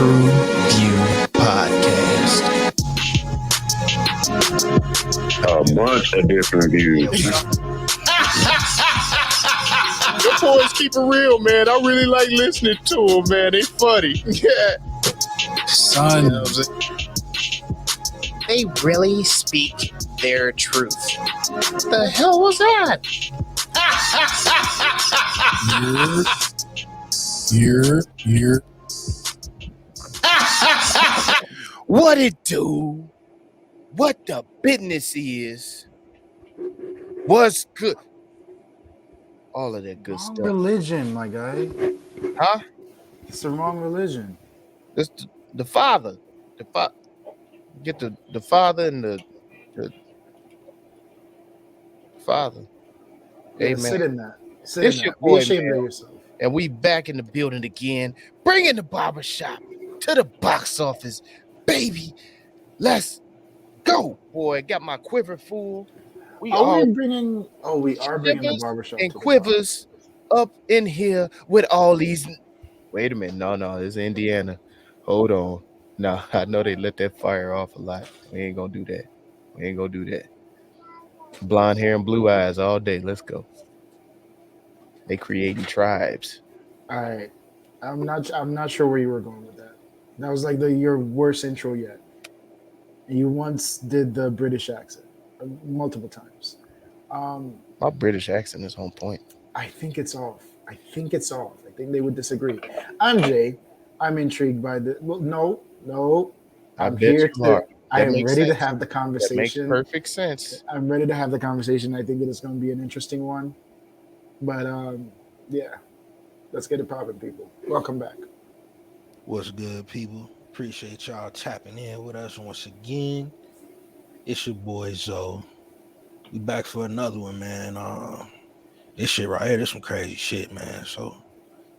TruVue podcast. A bunch of different views. Your boys keep it real, man. I really like listening to them, man. They funny. Yeah. Son, They really speak their truth. What the hell was that? you're. What it do? What the business is? What's good? All of that good Wrong stuff. religion, my guy. Huh? It's the wrong religion. It's the father. Get the father and the father. Yeah, Amen. sit in that. Sit It's in your that. boy, Be ashamed man. of yourself. And we back in the building again, bringing the barbershop to the box office. Baby, let's go. Boy, got my quiver full. We Are we bringing? Oh, we are bringing the shivers barbershop and to the quivers up in here with all these. Wait a minute. No, it's Indiana. Hold on. No, I know they let that fire off a lot. We ain't gonna do that. Blonde hair and blue eyes all day. Let's go. They creating tribes. All right. I'm not sure where you were going with that. That was like your worst intro yet. And you once did the British accent multiple times. My British accent is on point. I think it's off. I think they would disagree. I'm Jay. I'm intrigued by the. Well, no. I'm here to. I am ready to have the conversation. That makes perfect sense. I'm ready to have the conversation. I think it is going to be an interesting one. But yeah, let's get it popping, people. Welcome back. What's good, people? Appreciate y'all tapping in with us once again. It's your boy Zoe. We back for another one, man. This shit right here, this some crazy shit, man. So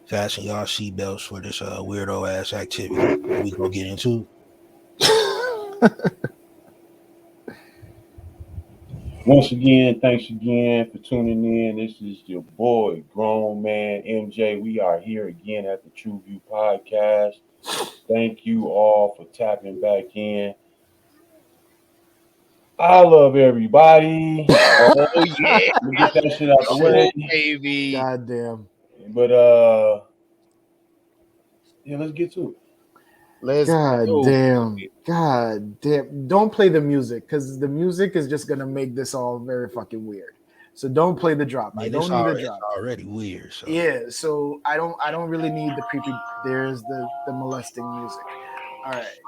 fasten y'all seatbelts for this weirdo ass activity we gonna get into. Once again, thanks again for tuning in. This is your boy, Grown Man MJ. We are here again at the TruVue podcast. Thank you all for tapping back in. I love everybody. Oh yeah, Get that shit out the way, baby. Goddamn. But yeah, let's get to it. God damn. Don't play the music because the music is just gonna make this all very fucking weird. So don't play the drop. I don't need a drop. It's already weird. So. Yeah, so I don't really need the creepy. There's the molesting music. All right.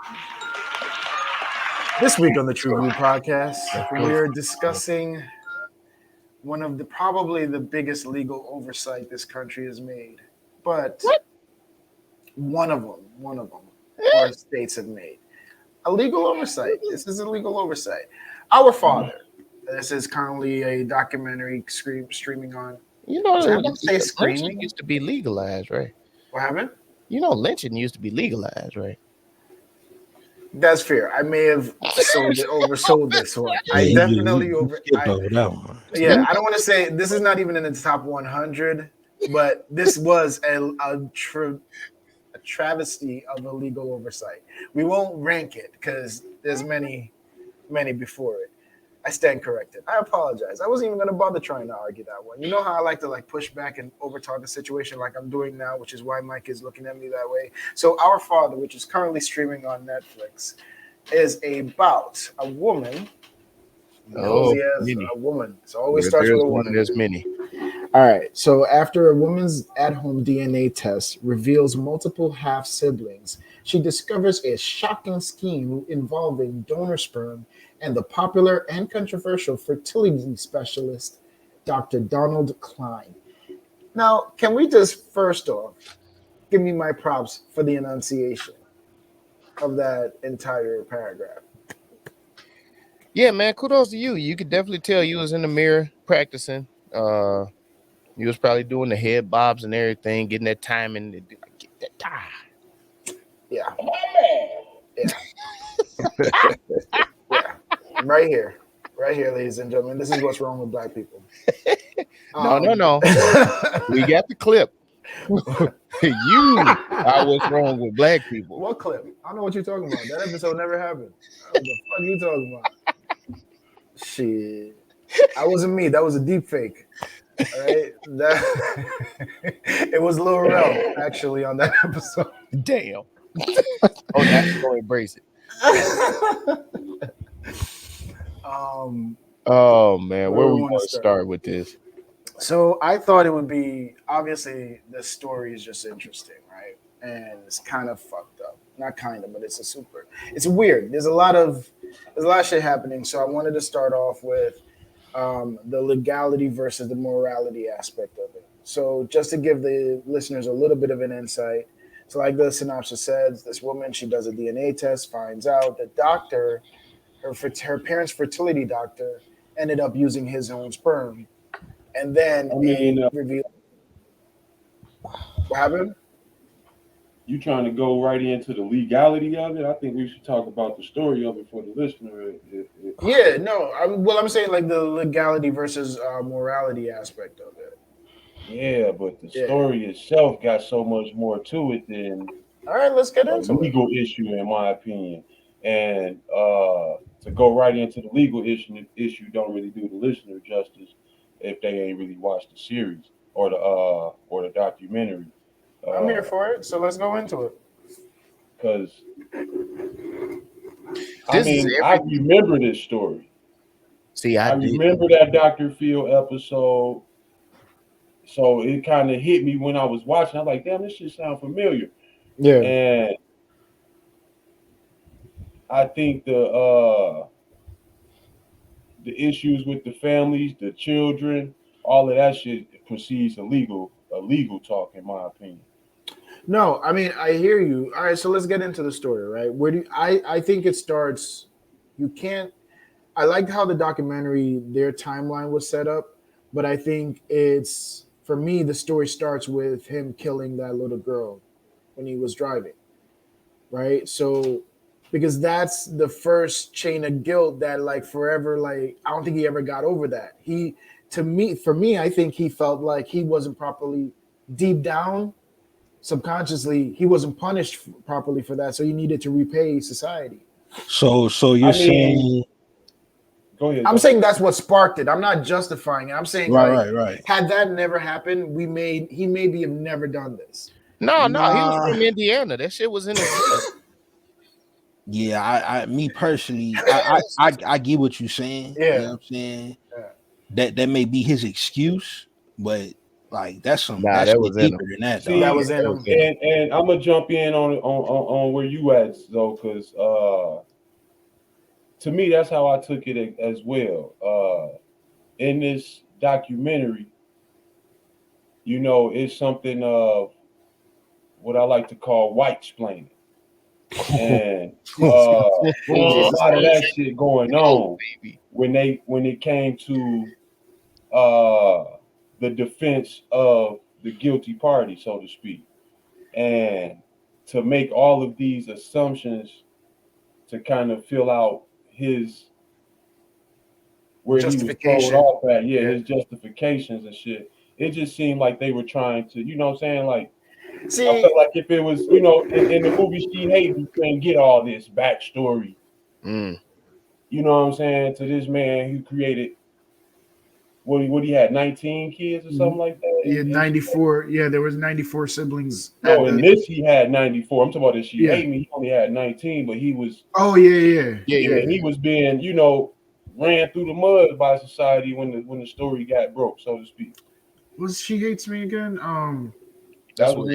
This week on the TruVue podcast, we are discussing one of probably the biggest legal oversight this country has made. But one of them, or states have made. A legal oversight. This is a legal oversight. Our Father. This is currently a documentary streaming on. You know, screaming used to be legalized, right? What happened? You know, lynching used to be legalized, right? That's fair. I may have oversold this one. I definitely that one. Yeah, I don't want to say this is not even in the top 100, but this was a travesty of a legal oversight. We won't rank it because there's many before it. I stand corrected. I apologize. I wasn't even going to bother trying to argue that one. You know how I like to push back and overtalk the situation like I'm doing now, which is why Mike is looking at me that way. So Our Father, which is currently streaming on Netflix, is about a woman. A woman. So always starts with a woman. There's many. All right. So after a woman's at-home DNA test reveals multiple half-siblings, she discovers a shocking scheme involving donor sperm and the popular and controversial fertility specialist, Dr. Donald Klein. Now, can we just first off give me my props for the enunciation of that entire paragraph? Yeah, man, kudos to you. You could definitely tell you was in the mirror practicing. You was probably doing the head bobs and everything, getting that timing. Get that time. Yeah. Yeah. Right here, ladies and gentlemen. This is what's wrong with black people. No. We got the clip. You are what's wrong with black people. What clip? I don't know what you're talking about. That episode never happened. What the fuck are you talking about? Shit. That wasn't me. That was a deep fake. All right. That it was Lil Rel actually on that episode. Damn. Oh, now you gonna embrace it. Oh man, where we want to start with this? So I thought it would be, obviously the story is just interesting, right? And it's kind of fucked up. Not kind of, but it's weird. There's a lot of shit happening. So I wanted to start off with the legality versus the morality aspect of it. So just to give the listeners a little bit of an insight. So like the synopsis says, this woman, she does a DNA test, finds out the doctor, her parents' fertility doctor, ended up using his own sperm. And then revealed. What happened? You trying to go right into the legality of it? I think we should talk about the story of it for the listener. Yeah, no. I'm saying like the legality versus morality aspect of it. Yeah, but the story itself got so much more to it than. All right, let's get into it. Legal issue, in my opinion, and to go right into the legal issue don't really do the listener justice if they ain't really watched the series or the documentary. I'm here for it, so let's go into it. Because I remember this story. See, I remember that Dr. Phil episode. So it kind of hit me when I was watching. I was like, damn, this shit sound familiar. Yeah. And I think the issues with the families, the children, all of that shit precedes a legal talk, in my opinion. No, I mean, I hear you. All right, so let's get into the story, right? Where do I think it starts? I like how the documentary, their timeline was set up, but I think for me, the story starts with him killing that little girl when he was driving, right? So, because that's the first chain of guilt that like forever, like, I don't think he ever got over that. For me, I think he felt like he wasn't properly, deep down, subconsciously, he wasn't punished properly for that, so he needed to repay society. So you're saying? Go ahead. I'm saying that's what sparked it. I'm not justifying it. I'm saying right. Had that never happened, he maybe have never done this. No, he was from Indiana. That shit was in his head. Yeah, me personally, I get what you're saying. Yeah. You know what I'm saying? Yeah. That may be his excuse, but like that's that was deeper than that. See, that was in him. And I'm gonna jump in on where you at though, because to me that's how I took it as well. In this documentary, it's something of what I like to call white splaining. And a lot of that shit going on when it came to the defense of the guilty party, so to speak, and to make all of these assumptions to kind of fill out his where he was told off at, his justifications and shit. It just seemed like they were trying to, you know what I'm saying, like. See, I felt like if it was, in the movie She Hates, you couldn't get all this backstory. Mm. You know what I'm saying? To this man who created what he had 19 kids or something like that. Yeah, 94. Yeah, there was 94 siblings. No, in this he had 94. I'm talking about this She Hates Me. He only had 19, but he was. Oh yeah. He was being, ran through the mud by society when the story got broke, so to speak. Was She Hates Me again? That was when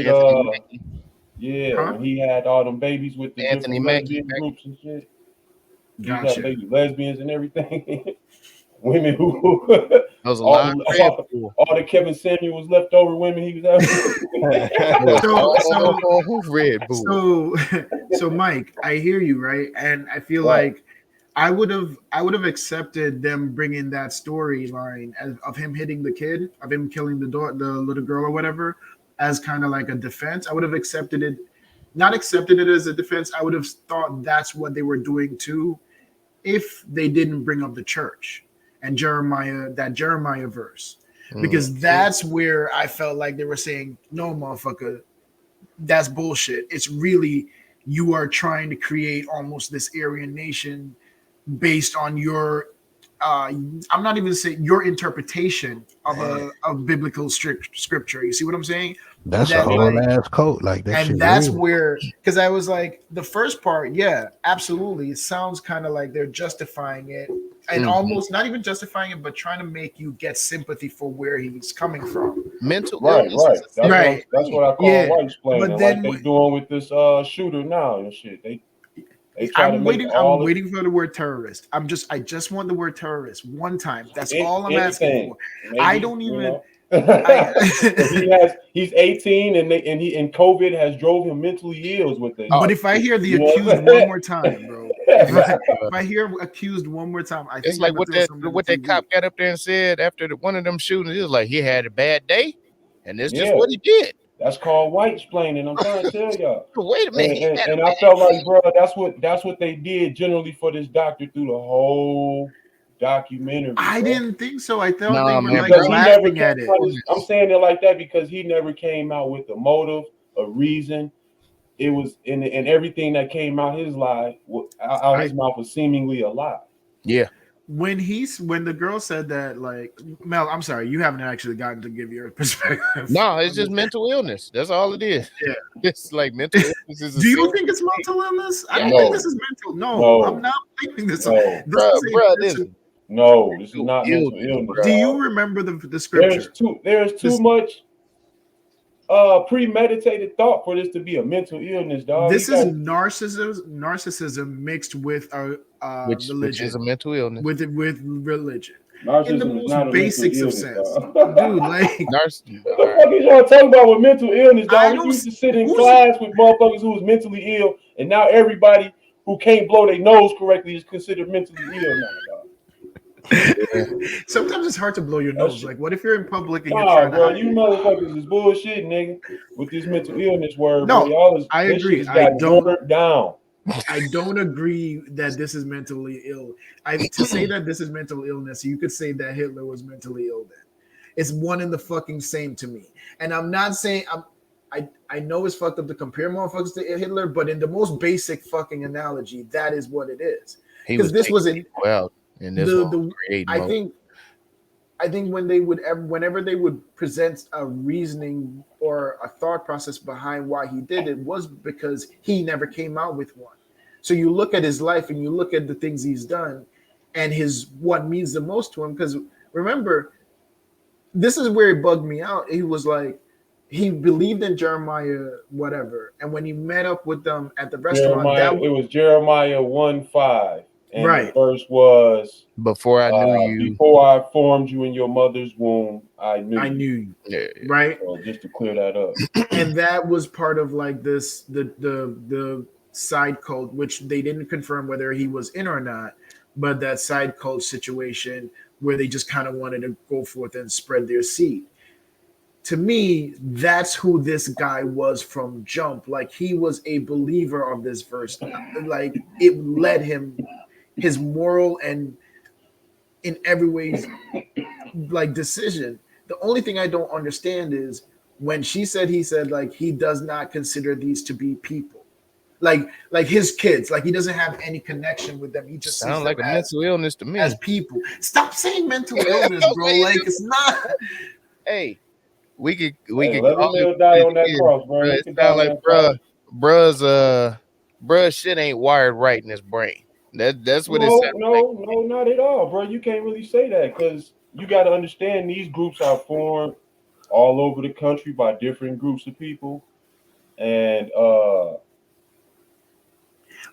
he had all them babies with the Anthony different Mackie lesbian groups and shit. Gotcha. He got baby lesbians and everything. Women who that was a lot all the Kevin Samuels leftover women he was having. So Mike, I hear you, right? And I feel like I would have accepted them bringing that storyline of him hitting the kid, of him killing the little girl or whatever, as kind of like a defense. I would have accepted it, not accepted it as a defense. I would have thought that's what they were doing too, if they didn't bring up the church and Jeremiah verse, because that's where I felt like they were saying, no, motherfucker, that's bullshit. It's really you are trying to create almost this Aryan nation based on your I'm not even saying your interpretation of biblical scripture. You see what I'm saying? That's a That whole like, ass code. Like that and shit that's real. where, because I was like, the first part, yeah, absolutely, it sounds kind of like they're justifying it, and almost not even justifying it, but trying to make you get sympathy for where he's coming from. Mental Right, illness right. is a That's what Right. that's what I call Yeah, white explaining, but like then they doing with this shooter now and shit. They try to I'm make waiting. I'm all waiting for the word terrorist. I just want the word terrorist one time. That's it, all I'm asking anything. for. I Maybe, don't you even. know. I. But he's 18 and COVID has drove him mentally ill with it. But if I hear the You know what accused I'm one saying? more time, bro, if I hear accused one more time, I It's think I'm like gonna throw something on the what that TV. cop got up there and said after one of them shootings. He was like, he had a bad day, and that's just Yeah, what he did. that's called white explaining. I'm trying to tell y'all. Wait a minute, he had a And I bad felt day. like, bro, that's what they did generally for this doctor through the whole documentary. I Bro. didn't think so. I thought they Nah, were man, like Because bro. he never laughing came at it. out. I'm saying it like that because he never came out with a motive, a reason. It was and everything that came out his life, out his mouth was seemingly a lie. Yeah, When the girl said that, like, Mel, I'm sorry, you haven't actually gotten to give your perspective. no, it's on just this. mental illness. That's all it is. Yeah. It's like mental illness is a Do you serious think it's thing. mental illness? I Yeah, don't think No, this is mental. No, I'm no, not blaming this on. no, This is a bro, person. no. This is mental not mental illness, illness, bro. Do you dog. remember the scripture? There's too This much premeditated thought for this to be a mental illness, dog. this is narcissism mixed with Which is religion, a mental illness. with religion, in the narcissism is not most a mental basics of illness, sense, dog. dude. Like, What the fuck is y'all talking about with mental illness, I dog? We don't. used to sit in Who's class with motherfuckers who was mentally ill, and now everybody who can't blow their nose correctly is considered mentally ill now, dog. Yeah. Sometimes it's hard to blow your That nose. shit. Like, what if you're in public and you're Nah, trying to bro, hide you it? motherfuckers is bullshit, nigga. With this mental illness word, bro, No, y'all is I this shit agree. has gotten watered down. I don't agree that this is mentally ill. To say that this is mental illness, you could say that Hitler was mentally ill then. It's one and the fucking same to me. And I'm not saying I know it's fucked up to compare motherfuckers to Hitler, but in the most basic fucking analogy, that is what it is. He Because was this taking was in people out, and this the one was creating I more. think whenever they would present a reasoning or a thought process behind why he did it was because he never came out with one. So you look at his life and you look at the things he's done and his what means the most to him. Because remember, this is where it bugged me out. He was like, he believed in Jeremiah, whatever. And when he met up with them at the restaurant, It was Jeremiah 1:5. And the right. verse was Before I knew you, before I formed you in your mother's womb, I knew I you. knew you. yeah, Right. So just to clear that up. And that was part of like this the side cult, which they didn't confirm whether he was in or not, but that side cult situation where they just kind of wanted to go forth and spread their seed. To me, that's who this guy was from jump. Like, he was a believer of this verse. Like, it led him, his moral and in every ways like decision. The only thing I don't understand is when she said he said like he does not consider these to be people. Like his kids, like he doesn't have any connection with them. He just sees sound them like a mental illness to me. as people. Stop saying mental illness, bro. Like, it's not. Hey, we could Hey, let call him it die what on it that is, cross, bro. bro. He It can die sound on like that cross. bruh's shit ain't wired right in his brain. That's what it No, sounds like. no, not at all, bro. You can't really say that because you got to understand these groups are formed all over the country by different groups of people, and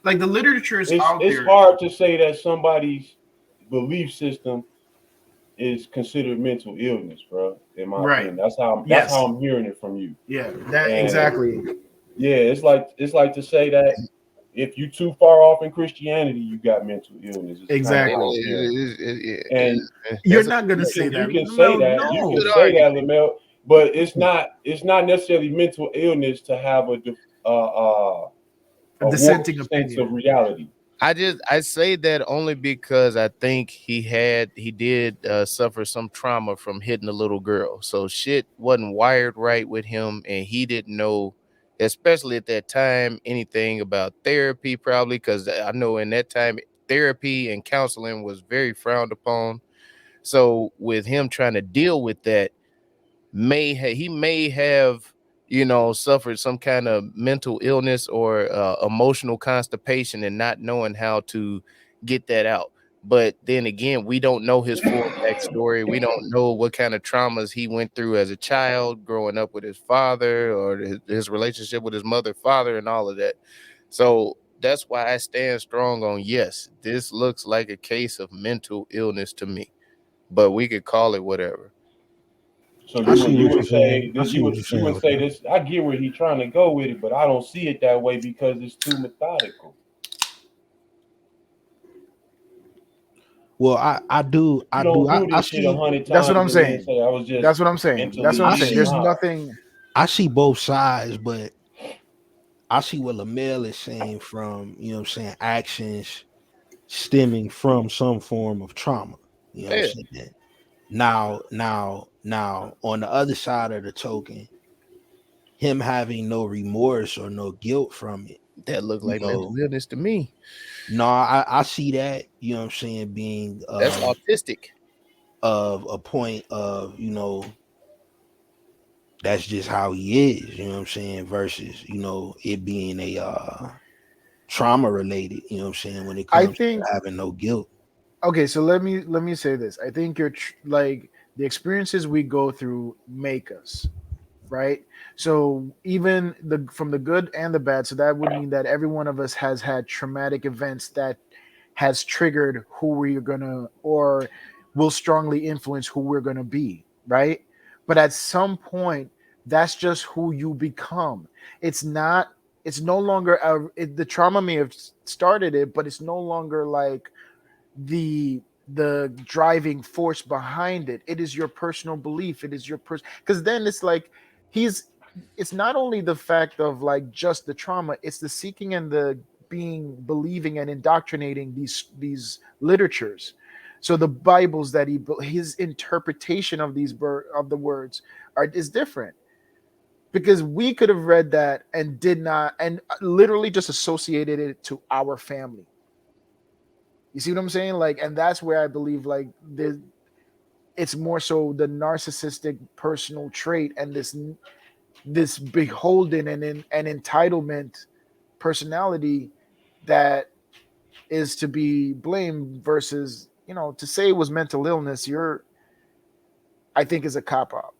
Like, the literature is out it's there. hard to say that somebody's belief system is considered mental illness, bro. In my Right. opinion, that's how Yes. I'm hearing it from you. Yeah, that And exactly. yeah, it's like to say that if you too far off in Christianity, you got mental illness. It's Exactly. Kind of how I'm hearing it. And You're That's not gonna you say can, you that. can say No, that you no. can Good say that, argument. Lamel, but it's not necessarily mental illness to have a Dissenting warped sense opinion. of reality. I say that only because I think he did suffer some trauma from hitting a little girl. So shit wasn't wired right with him, and he didn't know especially at that time, anything about therapy, probably, because I know in that time, therapy and counseling was very frowned upon. So with him trying to deal with that, he may have, suffered some kind of mental illness or emotional constipation and not knowing how to get that out. But then again, we don't know his full backstory. We don't know what kind of traumas he went through as a child, growing up with his father, or his relationship with his mother, father, and all of that. So that's why I stand strong on, yes, this looks like a case of mental illness to me, but we could call it whatever. So I see you what would you're saying. say I this, see what you're you saying would with say that. this. I get where he's trying to go with it, but I don't see it that way because it's too methodical. Well, I do, You I do, don't do I this shit a see, hundred That's what times I'm and then saying. say I was just That's what I'm saying. That's what I'm mentally I saying. There's see, high. nothing. I see both sides, but I see what Lamel is saying from, actions stemming from some form of trauma. You know what Yeah, I'm saying? Now, on the other side of the token, him having no remorse or no guilt from it. that looked You like mental know, illness to me. no, I see that, you know what I'm saying, being That's autistic. of a point of, that's just how he is, you know what I'm saying, versus, it being a trauma related, you know what I'm saying, when it I comes to think. having no guilt. Okay, so let me say this. I think like the experiences we go through make us, right? So even from the good and the bad, so that would mean that every one of us has had traumatic events that has triggered who we're gonna or will strongly influence who we're gonna be, right? But at some point, that's just who you become. It's not. It's no longer the trauma may have started it, but it's no longer like the driving force behind it. It is your personal belief. It is your because then it's like he's it's not only the fact of like just the trauma, it's the seeking and the believing and indoctrinating these literatures. So the bibles that his interpretation of of the words is different, because we could have read that and did not, and literally just associated it to our family. You see what I'm saying? Like, and that's where I believe like it's more so the narcissistic personal trait and this beholden and entitlement personality that is to be blamed versus, to say it was mental illness. I think is a cop out.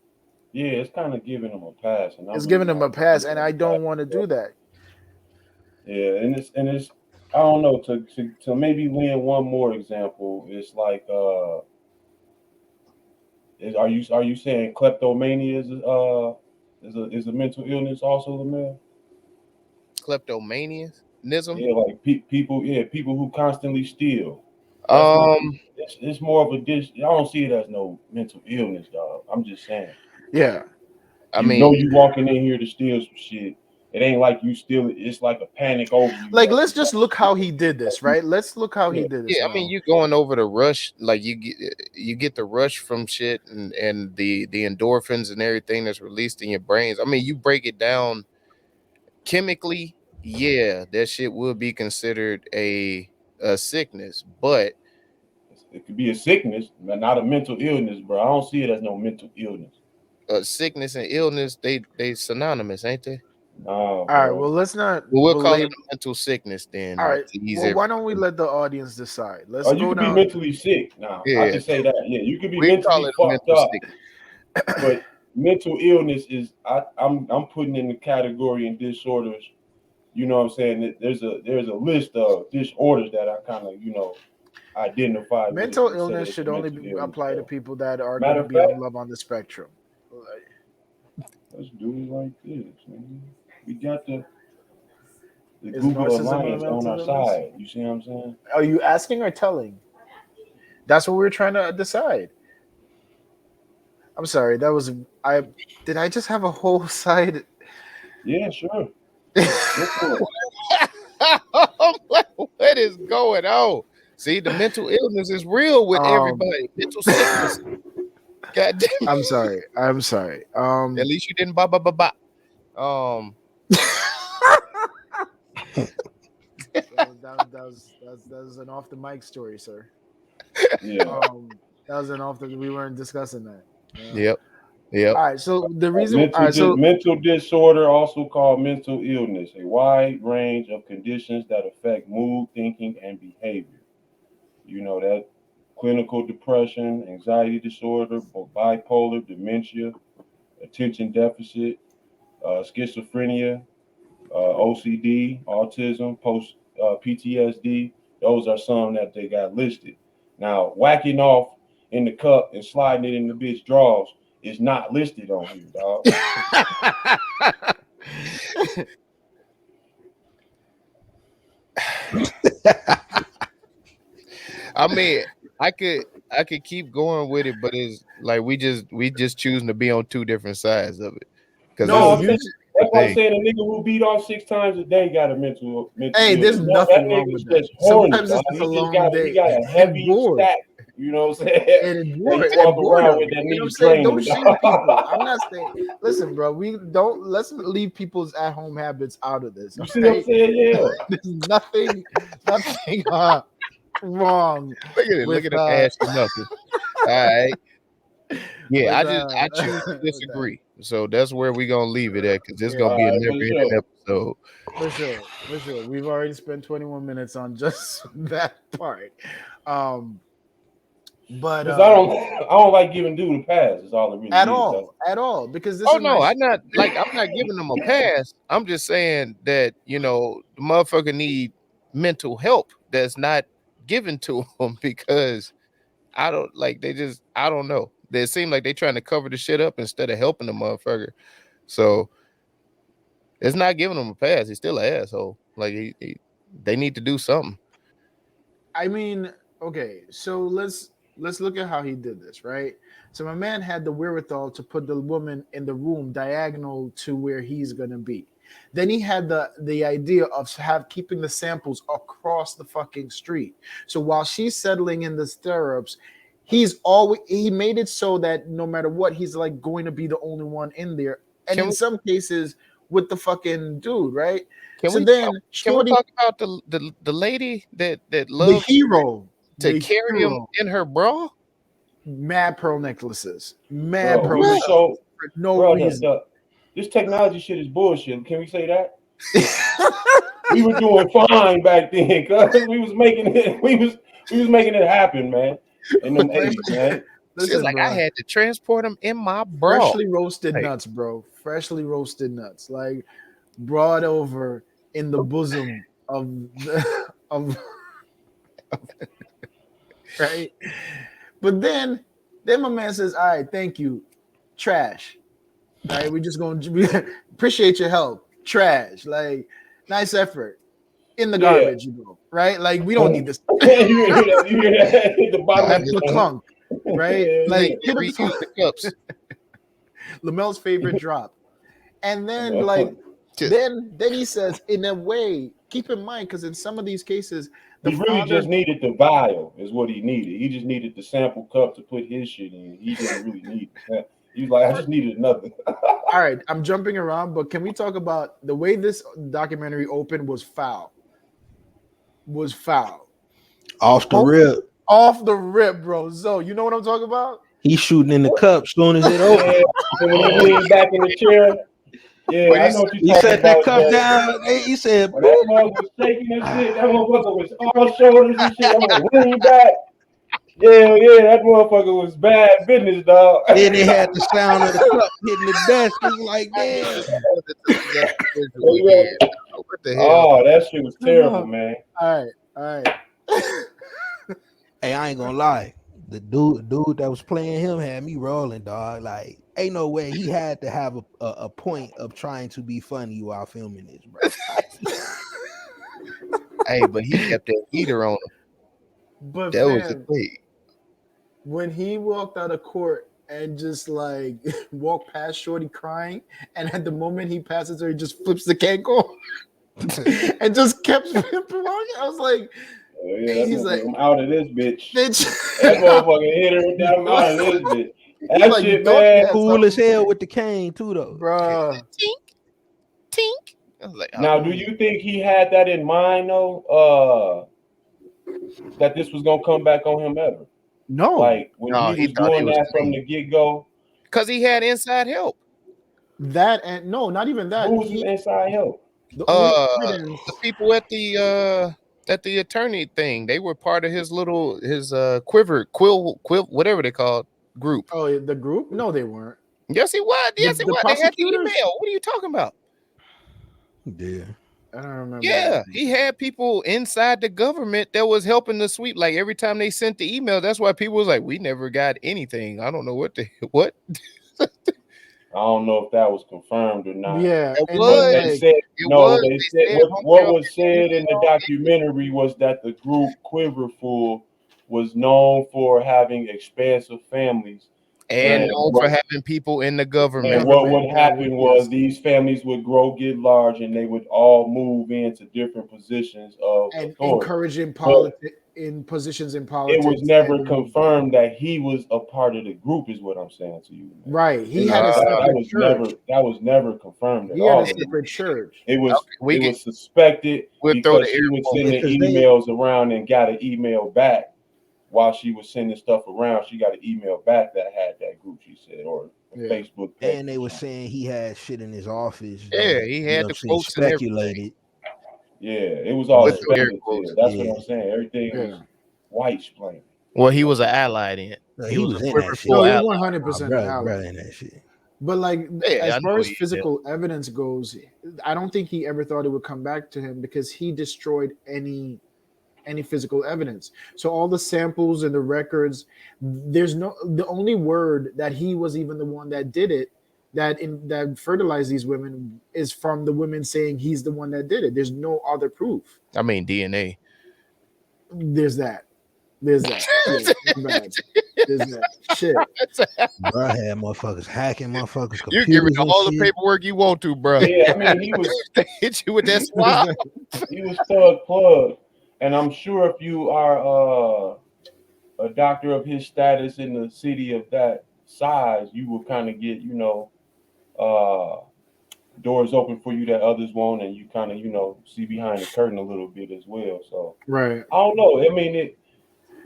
Yeah, it's kind of giving them a pass, and I'm It's really giving them not a pass, giving and them I a pass. don't want to do that. Yeah, and it's I don't know to maybe lend one more example. It's like are you saying kleptomania is a mental illness also, Lamel? Kleptomanianism. Yeah, like people, yeah, people who constantly steal. That's not. Um, It's more of a dish. I don't see it as no mental illness, dog. I'm just saying. Yeah. I You know, mean, you walking in here to steal some shit. It ain't like you steal it. It's like a panic over you Like, that let's you got just to look steal how he did it. this, right? Let's look how he Yeah, did this yeah, I mean, now. you going over the rush, like you get the rush from shit and the endorphins and everything that's released in your brains. I mean, you break it down chemically, yeah, that shit would be considered a sickness, but it could be a sickness, but not a mental illness, bro. I don't see it as no mental illness. sickness and illness, they synonymous, ain't they? Nah, All right, bro. well, let's not Well, we'll call it belabor. a mental sickness All then right, to ease well, why don't we everybody. let the audience decide? Let's Or you go could be down. mentally sick. Now, I Yeah, can say that. Yeah, you could be we call mentally it a fucked mental up, sickness. but mental illness is I'm putting in the category in disorders. You know what I'm saying? There's a list of disorders that I kind of identify with it Mental and say illness it's a should only mental illness. apply to So, people that are going matter to of be on fact, love on the spectrum. let's do it like this, man. We got the Is Google narcissism a Alliance on mental our illness? side. You see what I'm saying? Are you asking or telling? That's what we're trying to decide. I'm sorry. That was I. Did I just have a whole side? Yeah, sure. Go for it. I'm like, what is going on? See, the mental illness is real with um, everybody. Mental sickness. God damn. I'm sorry. I'm sorry. At least you didn't ba ba ba ba. Um, that was an off the mic story, sir. Yeah. That was an off the. We weren't discussing that. Yep. All right. So the reason. Mental disorder, also called mental illness, a wide range of conditions that affect mood, thinking, and behavior. You know that clinical depression, anxiety disorder, bipolar, dementia, attention deficit, schizophrenia, OCD, autism, post PTSD. Those are some that they got listed. Now, whacking off in the cup and sliding it in the bitch drawers is not listed on here, dog. I mean, I could keep going with it, but it's like we just choosing to be on two different sides of it. Because that's why I'm saying a nigga who beat off 6 times a day got a mental Hey, there's illness. nothing wrong with that. Sometimes it's just a long day. He got a heavy stack. You know what I'm saying? And walk around with that you know what I'm nigga saying? Don't training. shame people. I'm not saying. Listen, bro. Let's leave people's at-home habits out of this. You see what I'm saying? Yeah. There's nothing wrong. Look at him asking nothing. All right. Yeah, I choose to disagree. So that's where we're gonna leave it at, because it's gonna be a never-ending episode. For sure. We've already spent 21 minutes on just that part. But I don't like giving dude a pass. Is all it really at all. Because this I'm not giving them a pass. I'm just saying that, you know, the motherfucker need mental help that's not given to them, because I don't know. They seem like they trying to cover the shit up instead of helping the motherfucker. So it's not giving him a pass. He's still an asshole. Like they need to do something. I mean, okay, so let's look at how he did this, right? So my man had the wherewithal to put the woman in the room diagonal to where he's gonna be. Then he had the idea of keeping the samples across the fucking street. So while she's settling in the stirrups, he made it so that no matter what, he's like going to be the only one in there. And in some cases with the fucking dude, right? Can we talk about the lady that loves the hero to carry him in her bra? Mad pearl necklaces. So for no reason. This technology shit is bullshit. Can we say that? We were doing fine back then, cuz we was making it happen, man. In them 80s, man. Listen, like, bro, I had to transport them in my bra. Freshly roasted nuts, bro. Freshly roasted nuts. Like brought over in the bosom of right. But then my man says, all right, thank you. Trash. All right, we appreciate your help. Trash. Like, nice effort. In the garbage, you know, right? Like, we don't need this. You hear that? Hit the bottom of the clunk, right? Like, reuse the cups. Lamel's favorite drop. And then, like, then he says, in a way, keep in mind, because in some of these cases, he really just needed the vial, is what he needed. He just needed the sample cup to put his shit in. He didn't really need it. He was like, I just needed another. All right, I'm jumping around, but can we talk about the way this documentary opened was foul? Off the rip, bro. So you know what I'm talking about? He's shooting in the cup soon as it opens. When he leaned back in the chair, I know what he set that cup down. He said, that motherfucker was shaking and shit. That motherfucker was all shoulders and shit. I'm like, lean back. Yeah, that motherfucker was bad business, dog. Then they had the sound of the cup hitting the desk. It was like, damn. What the hell? Oh, that shit was terrible, man. All right. Hey, I ain't gonna lie. The dude that was playing him had me rolling, dog. Like, ain't no way he had to have a point of trying to be funny while filming this, bro. Hey, but he kept that heater on him. But that was the thing. When he walked out of court and just like walked past Shorty crying, and at the moment he passes her, he just flips the cake off and just kept walking. I was like, he's like, I'm out of this bitch. That motherfucker hit her with that. I'm out of this bitch. That like, shit, man. Cool as hell with the cane too, though, bro. Tink. I was like, oh, Now, do you think he had that in mind though? That this was gonna come back on him ever? No, Like when no, he he was thought he doing was that from clean. the get go. Because he had inside help. that and no, not even that. Who was his inside help? The only The evidence. people at the attorney thing, they were part of his quill, whatever they called group. Oh, the group? No, they weren't. Yes, he was. Yes, The he was. They had the prosecutors? email. What are you talking about? Yeah. I don't remember. Yeah, he had people inside the government that was helping the sweep. Like every time they sent the email, that's why people was like, "We never got anything." I don't know what. I don't know if that was confirmed or not. Yeah, It and was. then They like said It no. was. They They said said what homegirl was said in the documentary was that the group Quiverful was known for having expansive families, and and known for having people in the government. and what would government that happen would- was yes. these families would grow, get large, and they would all move into different positions of and authority. encouraging But in positions in it politics. was never and- confirmed that he was a part of the group, is what I'm saying to you. Man. Right. He And had a that separate was church. never confirmed at He had all. a separate church. It was Okay, it was suspected we'll throw because the she air was quotes. sending Because they- emails around and got an email back while she was sending stuff around. She got an email back that had that group, she said, or a Yeah. Facebook page. And they were saying he had shit in his office. Yeah, he had the quotes and everything. speculated. Yeah, it was all With the air speculative. quotes. That's Yeah. what I'm saying. Everything was Yeah. white explained. Well, he was an ally then. He was in that shit. No, ally. he's 100% an ally. Brother in that shit. But like Yeah, I as know far as he is. physical evidence goes, I don't think he ever thought it would come back to him because he destroyed any physical evidence. So all the samples and the records, the only word that he was even the one that did it, that fertilized these women, is from the women saying he's the one that did it. There's no other proof. I mean DNA. There's that. Yeah, bad. There's that shit. Bro, I had motherfuckers hacking motherfuckers' You're computers. giving and all the shit. paperwork you want to, bro. Yeah, I mean, he was They hit you with that swab. thug plug, and I'm sure if you are a doctor of his status in the city of that size, you will kind of get doors open for you that others won't, and you kind of see behind the curtain a little bit as well. So Right. I don't know. I mean,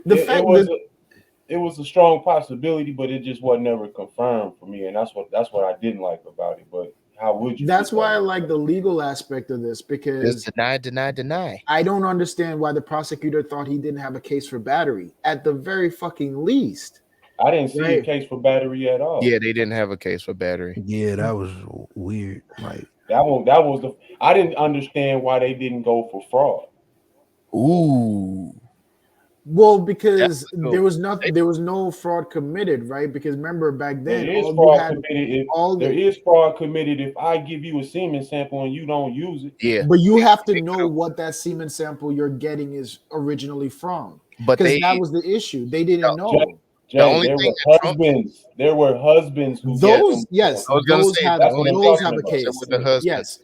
it was a strong possibility, but it just wasn't never confirmed for me, and that's what I didn't like about it. But how would you? That's why I like the legal aspect of this, because Just deny. I don't understand why the prosecutor thought he didn't have a case for battery at the very fucking least. I didn't see a case for battery at all. Yeah, they didn't have a case for battery. Yeah, that was weird. Like that was I didn't understand why they didn't go for fraud. Ooh. Well, because That's there was no fraud committed, right? Because remember back then, There is fraud committed if I give you a semen sample and you don't use it. Yeah. But you have to know what that semen sample you're getting is originally from. But Because that was the issue. They didn't know. Jay, The only there thing were that husbands. There were husbands who Those, yes, I was gonna those say, have that's what I'm those talking have a about. case. With the husband. Yes,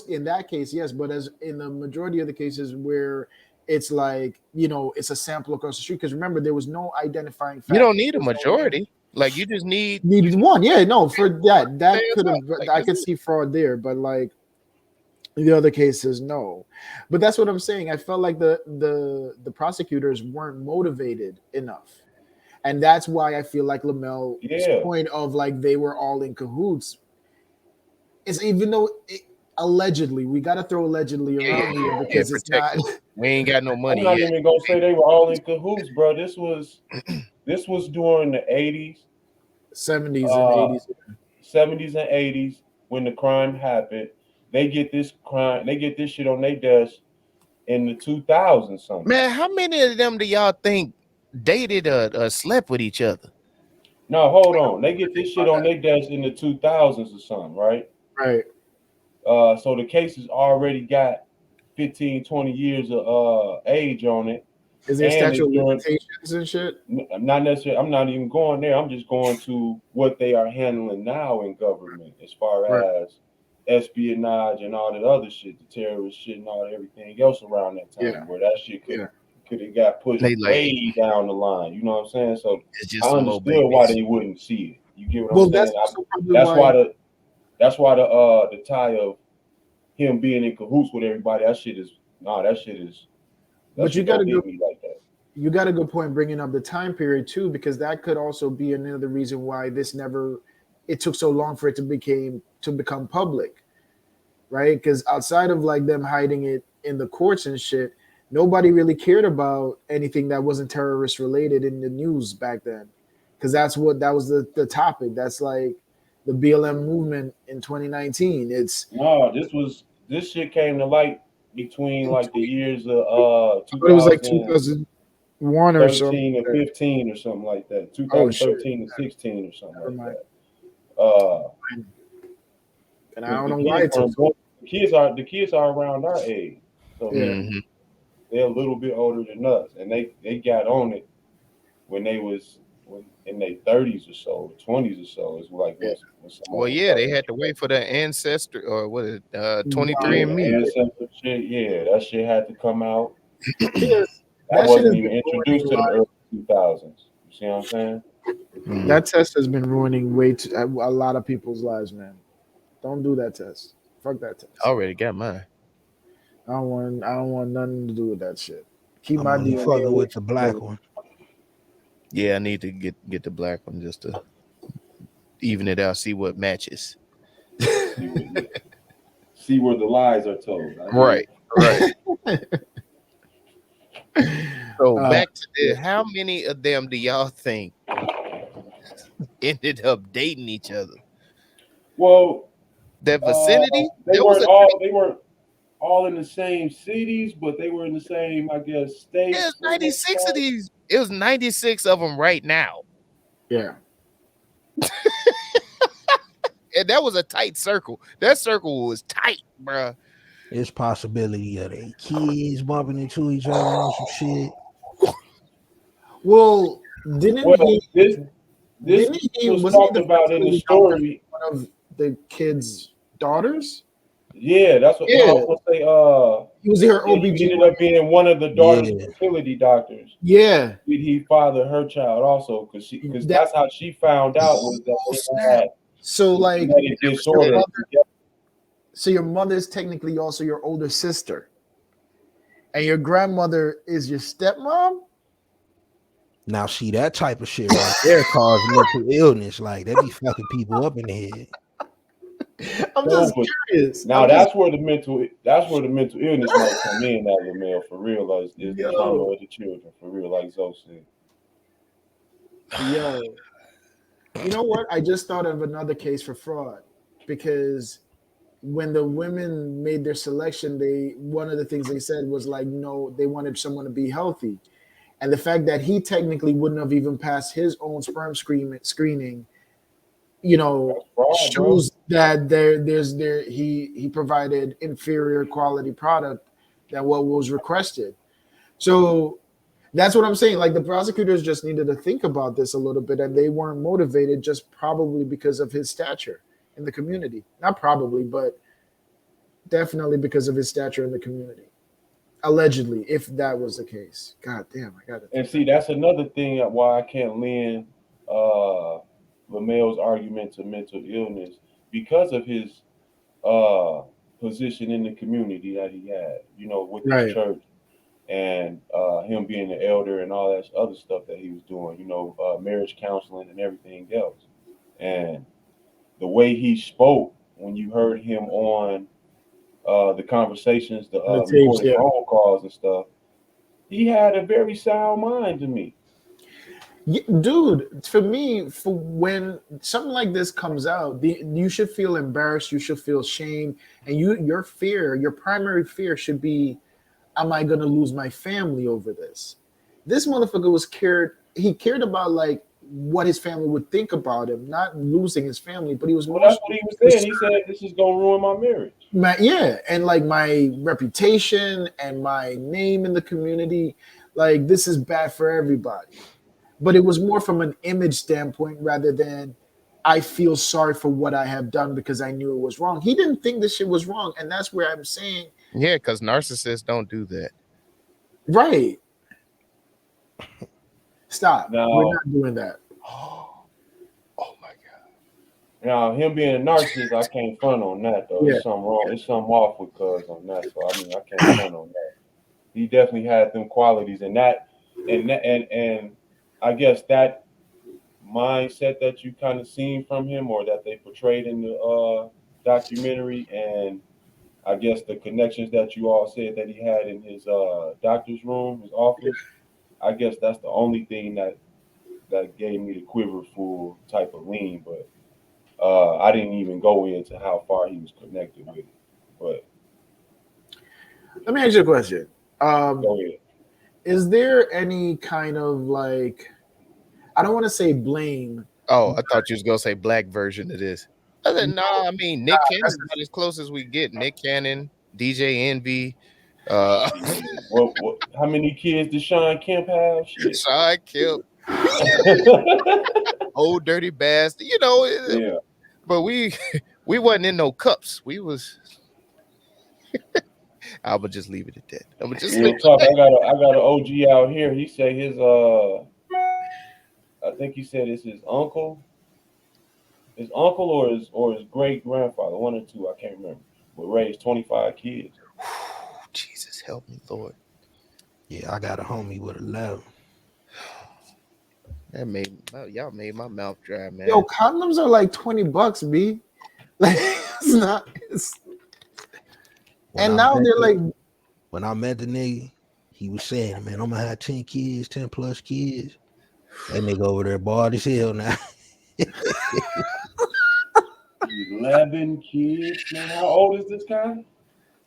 in that case, yes. But as in the majority of the cases where it's like it's a sample across the street. Because remember, there was no identifying factor. You don't need a majority. Like you just need one. Yeah, no, for that Fair could have. enough. Like, I could see fraud there, but like the other cases, no. But that's what I'm saying. I felt like the prosecutors weren't motivated enough. And that's why I feel like Lamel's point of like they were all in cahoots is, even though allegedly, we got to throw allegedly around here because it's not. We ain't got no money I'm not yet. even gonna say they were all in cahoots, bro. This was during the 80s, 70s and 80s. 70s and 80s when the crime happened. They get this shit on their desk in the 2000s something. Man, how many of them do y'all think dated or slept with each other? No, hold on. They get this shit on their desk in the 2000s or something, right? Right. So the case has already got 15, 20 years of age on it. Is there statute of limitations and shit? Not necessarily. I'm not even going there. I'm just going to what they are handling now in government as far as espionage and all that other shit, the terrorist shit and all everything else around that time, where that shit could have got pushed way down the line. You know what I'm saying? So I understood why they wouldn't see it. You get what I'm saying? That's why the tie of him being in cahoots with everybody. That shit is But you shit got to don't go. hit me like that. You got a good point bringing up the time period too, because that could also be another reason why it took so long for it to become public, right? Because outside of like them hiding it in the courts and shit, nobody really cared about anything that wasn't terrorist related in the news back then, because that was the topic. That's like the BLM movement in 2019. No, this shit came to light between like the years of It was like 2013 2001 or something. and 15 or something like that. Oh shit! 2013 and 16 or something Never like mind. that. And I Because don't know why it took. the kids are around our age, so they're a little bit older than us, and they got on it when they was in their 30s or so, 20s or so. It's like when Well, yeah, they had to wait for the ancestor or what is it, 23andMe. ancestor shit. Yeah, that shit had to come out. Because That that shit wasn't has even been introduced to the ruining early 2000s. You see what I'm saying? that test has been ruining a lot of people's lives, man. Don't do that test. Fuck that test. I already got mine. I don't want nothing to do with that shit. Keep I'm my only DNA fucking away with the black one. Yeah, I need to get the black one just to even it out, see what matches. See where the lies are told. Right. So back to this. yeah. How many of them do y'all think ended up dating each other? Well, That vicinity? they There was weren't all in the same cities, but they were in the same, I guess, states. There's 96 of these. It was 96 of them right now. Yeah. And that was a tight circle. That circle was tight, bruh. There's possibility of they kids bumping into each other on some shit. Well, this was talked about in the story. One of the kid's daughters. Yeah, that's what I was gonna say. He was her OB. He ended up being one of the daughter's fertility doctors. Yeah. Did he father her child also? Because that's how she found out was that they had so like disorder. So your mother is technically also your older sister, and your grandmother is your stepmom. Now, see that type of shit right there cause mental illness. Like they be fucking people up in the head. I'm just curious. Now that's where the mental illness might come in as a male for real. Is the trauma of the children for real, like Zoe said. Yo, you know what? I just thought of another case for fraud, because when the women made their selection, one of the things they said was like, no, they wanted someone to be healthy. And the fact that he technically wouldn't have even passed his own sperm screening, shows that he provided inferior quality product than what was requested. So that's what I'm saying. Like the prosecutors just needed to think about this a little bit, and they weren't motivated just probably because of his stature in the community. Not probably, but definitely because of his stature in the community. Allegedly, if that was the case. God damn, I got it. And see, that's another thing why I can't lend LaMel's argument to mental illness, because of his position in the community that he had, with his church, and him being the elder and all that other stuff that he was doing, marriage counseling and everything else. And the way he spoke when you heard him on the conversations, the recorded phone calls and stuff, he had a very sound mind to me. Yeah, dude, for me, for when something like this comes out, you should feel embarrassed, you should feel shame, and your primary fear should be, am I gonna lose my family over this? This motherfucker he cared about like what his family would think about him, not losing his family, but he was that's what he was saying. He said, this is gonna ruin my marriage. And like my reputation and my name in the community, like this is bad for everybody. But it was more from an image standpoint rather than I feel sorry for what I have done because I knew it was wrong. He didn't think this shit was wrong, and that's where I'm saying, yeah, because narcissists don't do that. Right. Stop. No. We're not doing that. Oh my God. Now, him being a narcissist, I can't front on that though. Yeah. It's something wrong. It's something off with Cuz on that. So I mean, I can't front on that. He definitely had them qualities, and I guess that mindset that you kind of seen from him, or that they portrayed in the documentary, and I guess the connections that you all said that he had in his doctor's room, his office. I guess that's the only thing that gave me the quiver full type of lean, but I didn't even go into how far he was connected with it. But Let me ask you a question. go ahead. Is there any kind of like, I don't want to say blame. Oh, I thought you was gonna say black version of this. I said, no, I mean Nick Cannon about as close as we get. Nick Cannon, DJ Envy, What? How many kids does Sean Kemp have? Shit. Sean Kemp, old dirty bastard. You know, Yeah. but we wasn't in no cups. We was. I would just leave it at that. I would just Real talk. I got an OG out here. He say his I think he said it's his uncle or his great grandfather, one or two, I can't remember, but raised 25 kids. Jesus help me, Lord. Yeah, I got a homie with 11. That y'all made my mouth dry, man. Yo, condoms are like $20, B. Like, it's not. And now they're like, when I met the nigga, he was saying, man, I'm gonna have 10 kids, 10 plus kids. That nigga over there bald as hell now. 11 kids, man. How old is this guy?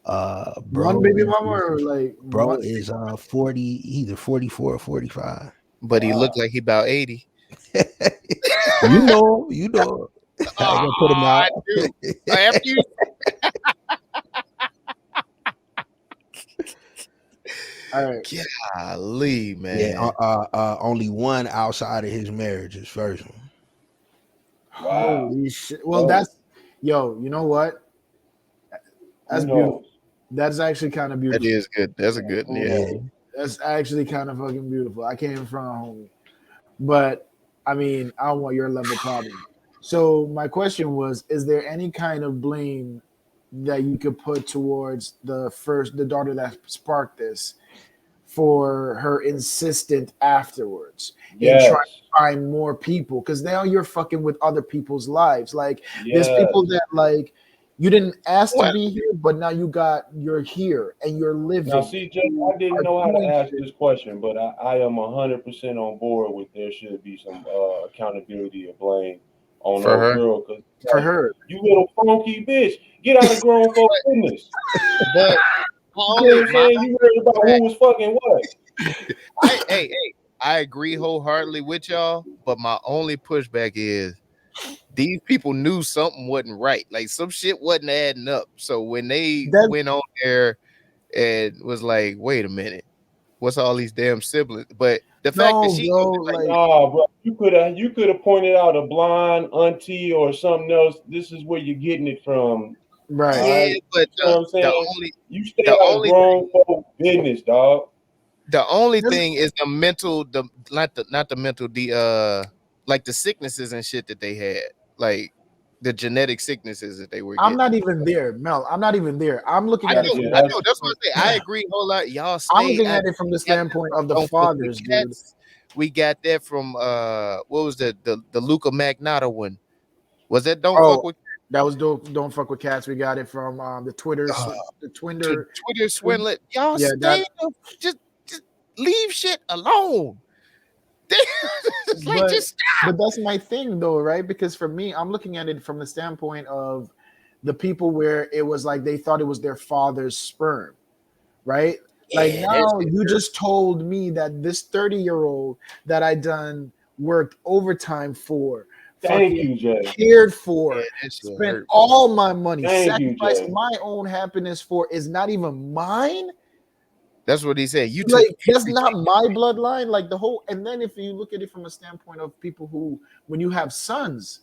Bro, one baby mama or like bro is 40, either 44 or 45. But he looked like he about 80. You know. I ain't gonna put him out. I do. After you. All right. Golly, man. Yeah, only one outside of his marriage, his first one. Wow. Holy shit. Well, that's, yo, you know what? That's beautiful. That's actually kind of beautiful. That is good. That's a good, yeah. That's actually kind of fucking beautiful. I came from a homie. But, I mean, I don't want your level problem. So my question was, is there any kind of blame that you could put towards the daughter that sparked this for her insistent afterwards in trying to find more people? Because now you're fucking with other people's lives. Like, there's people that, like, you didn't ask to be here, but now you're here and you're living. Now, see, Jay, I didn't know how to ask this question, but I am 100% on board with there should be some accountability or blame on For her. girl. Cause, for her. You little funky bitch. Get out of grown folk business. But You worried about who was fucking what. Hey, I agree wholeheartedly with y'all, but my only pushback is these people knew something wasn't right. Like, some shit wasn't adding up. So when they went on there and was like, wait a minute, what's all these damn siblings? But the fact that she bro, you could have pointed out a blonde auntie or something else. This is where you're getting it from. Right. Yeah, but you know what I'm saying? You stay out of grown folk business, dog. The only thing is the mental, not the mental, like the sicknesses and shit that they had, like the genetic sicknesses that they were getting. I'm not even there, Mel. I'm not even there. I'm looking at it. I know. That's what I say. I agree whole lot. Y'all stay. I'm looking at it from the standpoint of the fathers, dude. We got that from what was the Luca Magnotta one? Was that Don't Fuck with? That was Don't Fuck with Cats. We got it from the Twitter swindler. Y'all stay. Just leave shit alone. But that's my thing, though, right? Because for me, I'm looking at it from the standpoint of the people where it was like they thought it was their father's sperm, right? Like, now you just told me that this 30-year-old that I done worked overtime for, Thank you, Jay. cared for, spent all my money, sacrificed my own happiness for, is not even mine. That's what he said. You like, that's not my bloodline. Like, the whole, and then if you look at it from a standpoint of people who, when you have sons,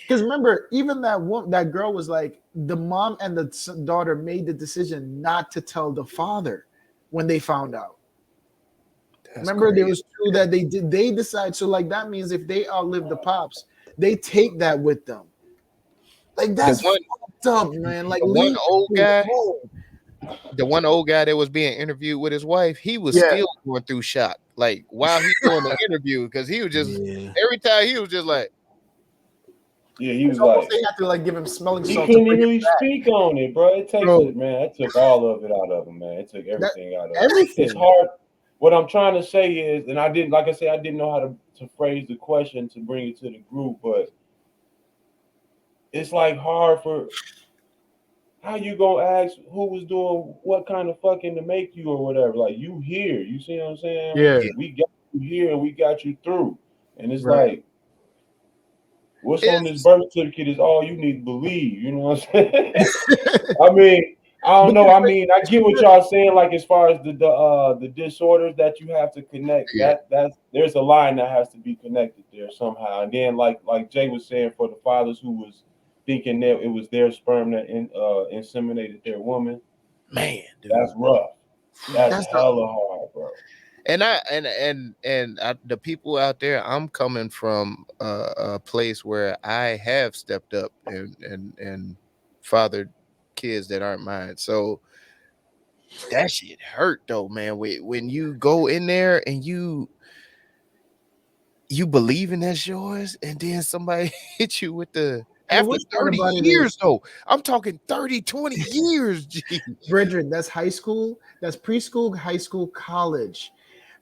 because remember, even that girl was like, the mom and the daughter made the decision not to tell the father when they found out. Remember, there was two that they decide. So, like, that means if they outlive the pops, they take that with them. Like that's The one- fucked up, man. Like the one leave old people guy- alone. The one old guy that was being interviewed with his wife, he was Yeah. still going through shock, like while he doing the interview, because he was just every time he was just like, Yeah, he was It's almost like, they have to like give him smelling he salts. couldn't to bring really it back. speak on it, bro. It takes Bro. it, man. It took all of it out of him, man. It took everything out of him. Everything. It's hard. What I'm trying to say is, and I didn't, like I said, I didn't know how to phrase the question to bring it to the group, but it's like hard for how you gonna ask who was doing what kind of fucking to make you or whatever. Like you here, you see what I'm saying? Yeah. We got you here and we got you through, and it's Right. like. What's on this birth certificate is all you need to believe. You know what I'm saying? I mean, I don't know. I mean, I get what y'all saying. Like as far as the disorders that you have to connect, Yeah. that's there's a line that has to be connected there somehow. And then like Jay was saying, for the fathers who was thinking that it was their sperm that inseminated their woman, man, dude. that's rough. That's That's hella hard, bro. And the people out there, I'm coming from a place where I have stepped up and fathered kids that aren't mine. So that shit hurt though, man. When you go in there and you believe in that's yours, and then somebody hit you with the And after what's hard 30 about it years though. I'm talking 30, 20 years. G. Brethren, that's high school, that's preschool, high school, college,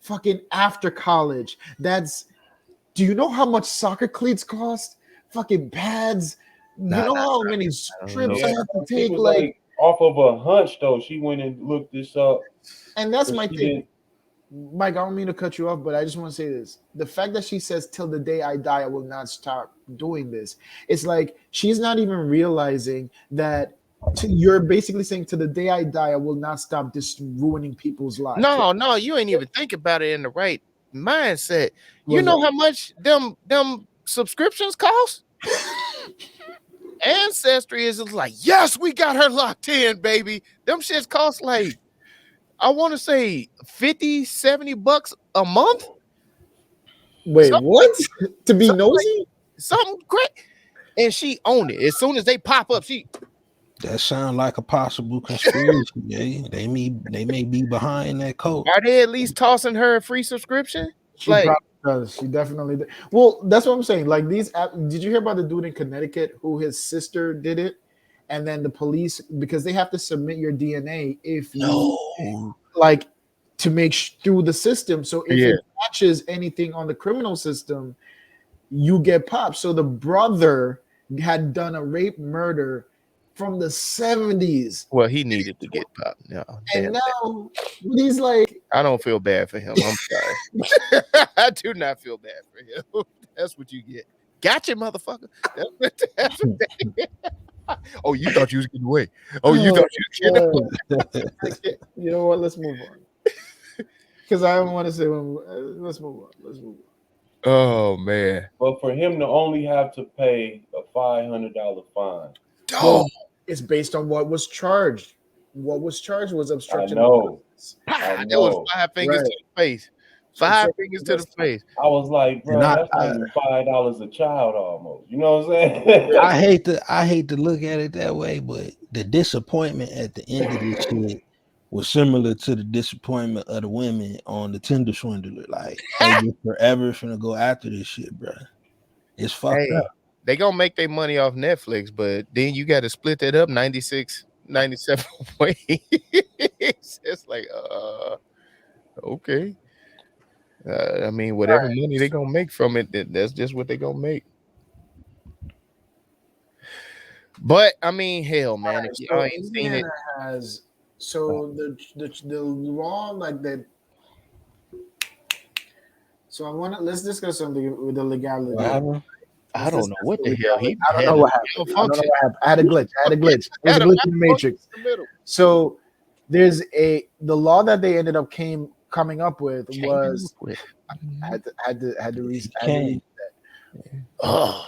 fucking after college. Do you know how much soccer cleats cost? Fucking pads. You know how many strips know. I have to She take? was Like, like off of a hunch though. She went and looked this up. and that's but my she thing. didn't- Mike, I don't mean to cut you off, but I just want to say this. The fact that she says, till the day I die, I will not stop doing this. It's like she's not even realizing that you're basically saying, to the day I die, I will not stop just ruining people's lives. No, you ain't even think about it in the right mindset. You Was know it- how much them subscriptions cost? Ancestry is just like, yes, we got her locked in, baby. Them shits cost like, I want to say 50, 70 bucks a month. Wait, Something what? To be something nosy? Something great. And she owned it. As soon as they pop up, she That sound like a possible conspiracy. They may be behind that code. are they at least tossing her a free subscription? She Like, probably does. She definitely did. Well, that's what I'm saying. Like these did you hear about the dude in Connecticut who his sister did it? And then the police, because they have to submit your DNA if you like to make through the system. So if it matches anything on the criminal system, you get popped. So the brother had done a rape murder from the 70s. well, he needed to get popped. No, And now he's like, I don't feel bad for him. I'm sorry. I do not feel bad for him. That's what you get. Gotcha, motherfucker. That's what oh, you thought you was getting away. Oh, you thought you was getting away. You know what? Let's move on. Because I don't want to say let's move on. Let's move on. Oh man. But for him to only have to pay a $500 fine. Well, it's based on what was charged. What was charged was obstruction. I know. That was 5 fingers to the face. 5 fingers to the face. I was like, bro, that's like $5 a child almost. You know what I'm saying? I hate to look at it that way, but the disappointment at the end of this shit was similar to the disappointment of the women on the Tinder swindler. Like they just forever finna go after this shit, bro. It's fucked up. They gonna make their money off Netflix, but then you got to split that up 96, 97 ways. It's like, okay. I mean, whatever money they gonna make from it, that's just what they gonna make. But I mean, hell, man, if y'all ain't seen it, has the law like that. So let's discuss something with the legality. I don't know what the hell he. I don't know what happened. I had a glitch. There's a glitch in the matrix. So there's the law that they ended up coming up with was had to read that. Oh,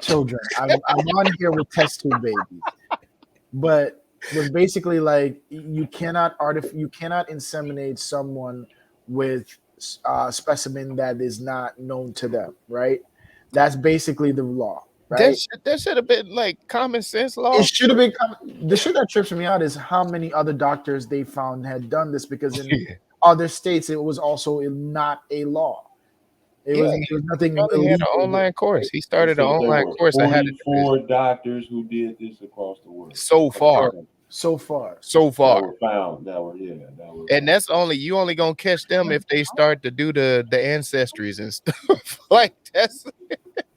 children. I'm on here with test tube babies, but was basically like you cannot inseminate someone with a specimen that is not known to them, right? That's basically the law. right? That should have been like common sense law. It should have been. The shit that trips me out is how many other doctors they found had done this, because in other states it was also not a law. It Yeah, wasn't. There was nothing Probably had an illegal. online course. He They started an said there online were course. I had to do this 44 doctors who did this across the world. so far. So far, That were found. That were. And that's you only gonna catch them if they start to do the ancestries and stuff. Like that's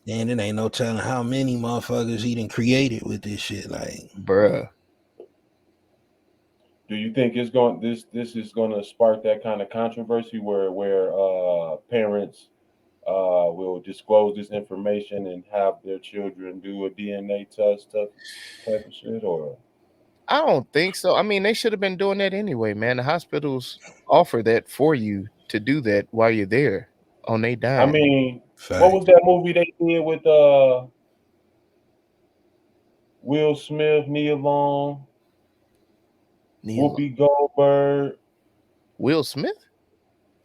And it ain't no telling how many motherfuckers he done created with this shit. Like, bruh. Do you think this is going to spark that kind of controversy where parents will disclose this information and have their children do a DNA test type of shit? Or I don't think so. I mean, they should have been doing that anyway, man. The hospitals offer that for you to do that while you're there on their dime. I mean, fact. what was that movie they did with Will Smith, Nia Long, Whoopi Goldberg, Will Smith?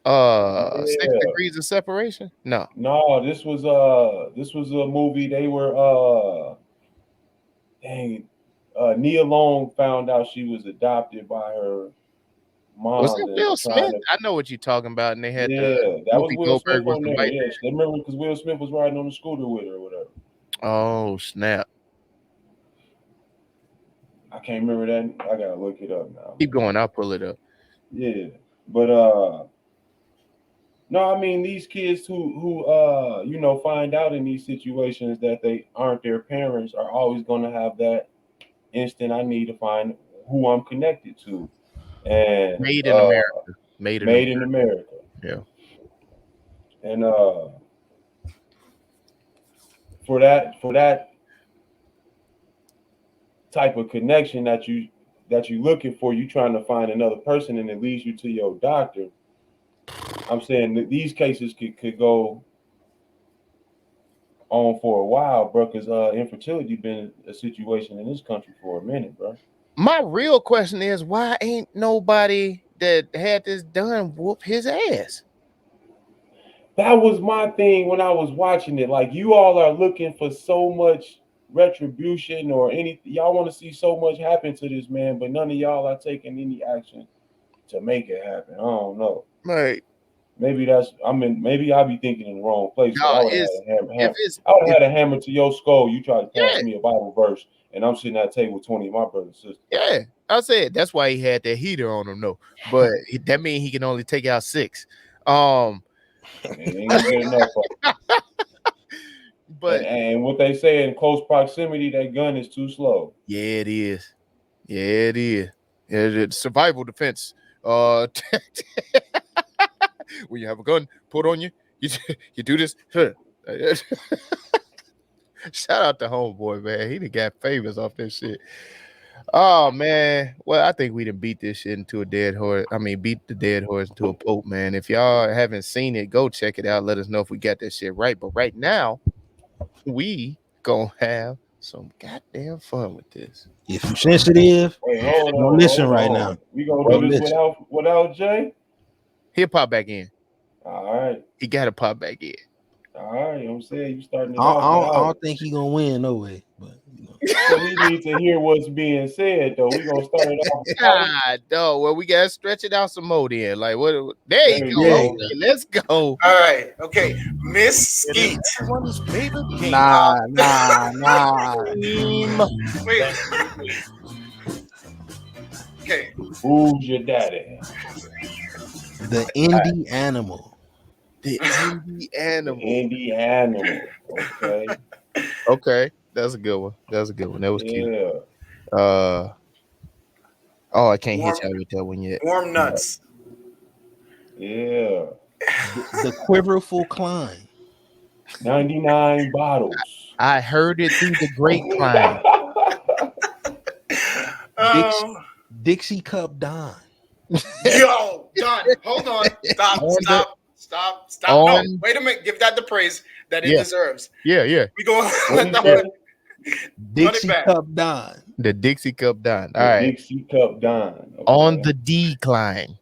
6 Degrees of Separation? No, this was a movie. They were Nia Long found out she was adopted by her mom. Was it Will Smith? I know what you're talking about. And they had that was Whoopi Will Smith Goldberg was on the there. white Yes, I remember because Will Smith was riding on the scooter with her or whatever. Oh snap! I can't remember that. I gotta look it up now. Keep going. I'll pull it up. Yeah, but no, I mean these kids who find out in these situations that they aren't their parents are always going to have that instant. I need to find who I'm connected to, and Made in America. Made in America. Yeah. And for that type of connection that you looking for, you trying to find another person, and it leads you to your doctor. I'm saying that these cases could go on for a while, bro, because infertility been a situation in this country for a minute, bro. My real question is, why ain't nobody that had this done whoop his ass? That was my thing when I was watching it. Like, you all are looking for so much retribution or anything. Y'all want to see so much happen to this man, but none of y'all are taking any action to make it happen. I don't know. Right. Maybe maybe I'll be thinking in the wrong place. No, I would have had a hammer to your skull. You try to pass me a Bible verse, and I'm sitting at the table with 20 of my brothers and sisters. Yeah, I said that's why he had that heater on him, though. But that means he can only take out 6. Ain't good enough. But and what they say in close proximity, that gun is too slow. Yeah, it is. Yeah, it is. It's survival defense. When you have a gun put on you, you do this. Shout out to homeboy, man. He done got famous off this shit. Oh man. Well, I think we done beat this shit into a dead horse. I mean, beat the dead horse into a pope, man. If y'all haven't seen it, go check it out. Let us know if we got that shit right. But right now, we gonna have some goddamn fun with this. If you're sensitive, don't listen right now. We gonna do this without Jay? He'll pop back in. All right. He gotta pop back in. All right, I'm saying you starting to I don't think he gonna win no way, but so we need to hear what's being said though. We gonna start it off. God, no. Well, we gotta stretch it out some more then. Like what? There you go. Okay, let's go. All right. Okay. Miss Skeet. Nah. Wait. Okay. Who's your daddy? The indie animal. The indie animal. Indie animal. Okay. Okay. That's a good one. That was cute. Yeah. I can't hit y'all with that one yet. Warm nuts. Yeah. The quiverful climb. 99 bottles. I heard it through the grapevine. Dixie Cup Don. Yo, Don, hold on. Stop. No, wait a minute. Give that the praise that it deserves. Yeah. We go Dixie Cup Don. The Dixie Cup Don. All right. Dixie Cup Don. Okay. On the decline.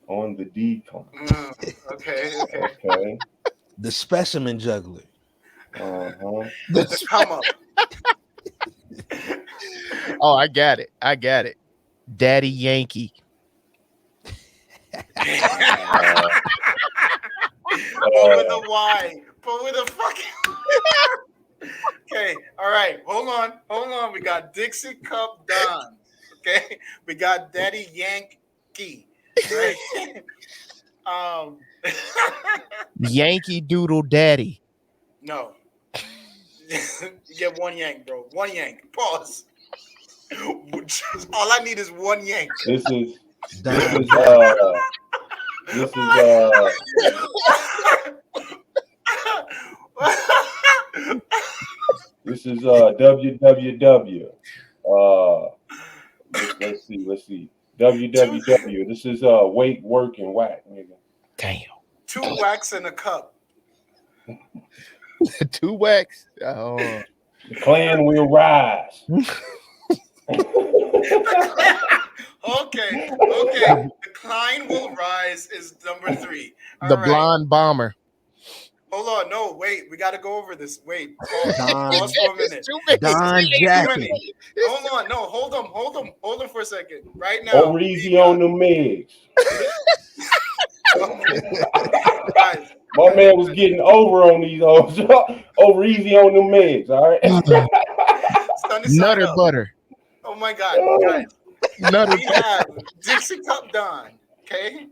On the decline. Okay. Okay. The specimen juggler. The come up. Oh, I got it. Daddy Yankee. But with a Y. But with a fucking. Okay, all right. Hold on. We got Dixie Cup Don. Okay, we got Daddy Yankee. Right. Yankee Doodle Daddy. No. You get one yank, bro. One yank. Pause. All I need is one yank. This is www. Let's see. www. This is weight, work, and whack, nigga. Damn. 2 wax in a cup. 2 wax. Oh. The clan will rise. Okay. The clan will rise is number 3. The blonde bomber. Hold on, no, wait, we got to go over this. Wait, pause for a minute. Don Jackie. Hold on for a second. Right now, Over easy on the meds. Guys, my man was getting over on these hoes. Over easy on the meds, all right? Nutter butter. Oh my God, guys. Nutter we have Dixie Cup Don, okay?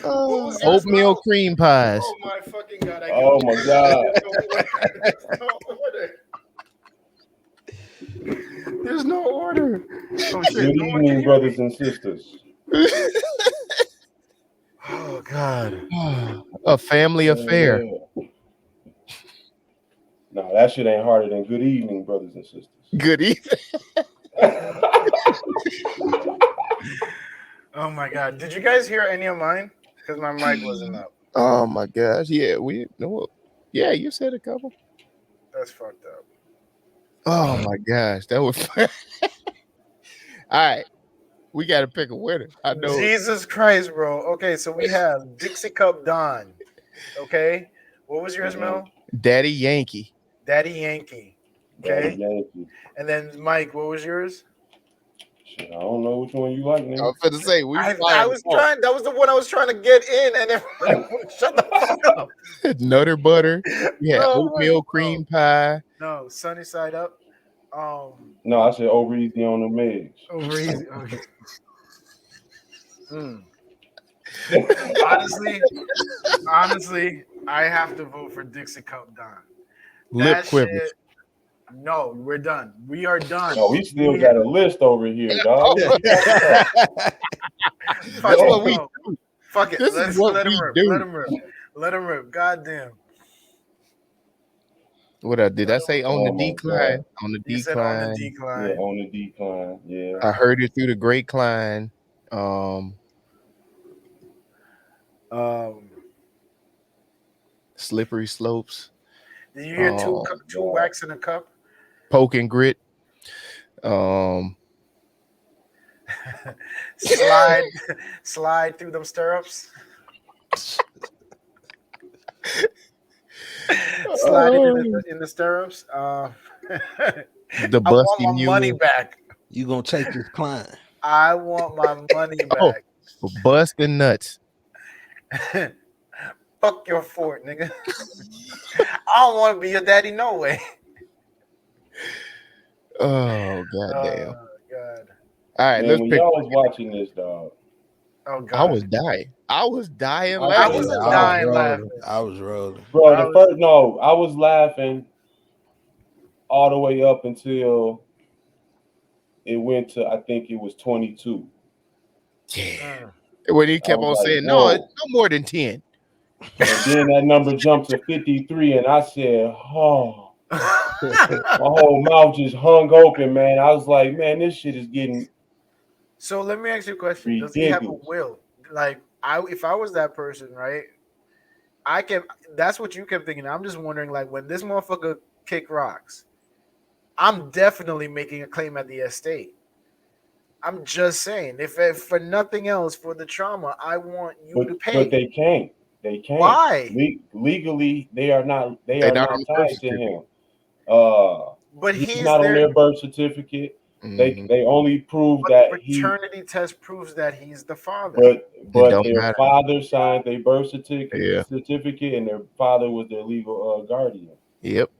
Oatmeal cream pies. Oh my fucking God. Oh my God. There's no order. Oh, shit. Good evening, brothers and sisters. Oh God. A family affair. No, that shit ain't harder than good evening, brothers and sisters. Good evening. Oh my God. Did you guys hear any of mine? Because my mic wasn't up. Oh my gosh. Yeah, yeah, you said a couple. That's fucked up. Oh my gosh. That was fun. All right. We gotta pick a winner. I know. Jesus Christ, bro. Okay, so we have Dixie Cup Don. Okay. What was yours, Mel? Daddy Yankee. Daddy Yankee. Okay. Daddy Yankee. And then Mike, what was yours? Shit, I don't know which one you like, I nigga. was gonna say I was trying. That was the one I was trying to get in, and everybody shut the fuck up. Nutter butter. Yeah, No, oatmeal cream pie. No, sunny side up. No, I said over easy on the meds. Over easy. Okay. Honestly, I have to vote for Dixie Cup Don. Lip quivers. Shit, no, we're done. We are done. No, we still got a list over here, dog. That's what we do. Fuck it. This is what let we him rip. do. Let him rip. Goddamn. What did I say on the my decline? God. On the You said decline. on the decline. Yeah, on the decline. Yeah. I heard it through the great climb. Slippery slopes. Did you hear two wax in a cup? Poke and grit. Slide through them stirrups. Slide in the stirrups. The I busty want my mule. money back. You gonna take this client? I want my money back. Busting nuts. Fuck your fort, nigga. I don't want to be your daddy, no way. Oh goddamn! God. All right, Man, let's when pick. y'all was watching this, dog. Oh God. I was dying. I was dying. I laughing. wasn't dying laughing. I was rolling. Bro, I was laughing all the way up until it went to, I think it was 22. Yeah. When he kept I was on like, saying, whoa. no, it's no more than 10. And then that number jumped to 53, and I said, oh. My whole mouth just hung open, man. I was like, man, this shit is getting. So let me ask you a question. Ridiculous. Does he have a will? Like, if I was that person, right? That's what you kept thinking. I'm just wondering, like, when this motherfucker kick rocks, I'm definitely making a claim at the estate. I'm just saying, if for nothing else, for the trauma, I want you to pay. But they can't. They can't. Why? Legally, they are not. They They're are not not on the birth tied to him. But He's he's not on there. their birth certificate. Mhm. They only prove But that the paternity test proves that he's the father. but don't their matter. father signed their birth certificate, Yeah. and their father was their legal guardian. Yep.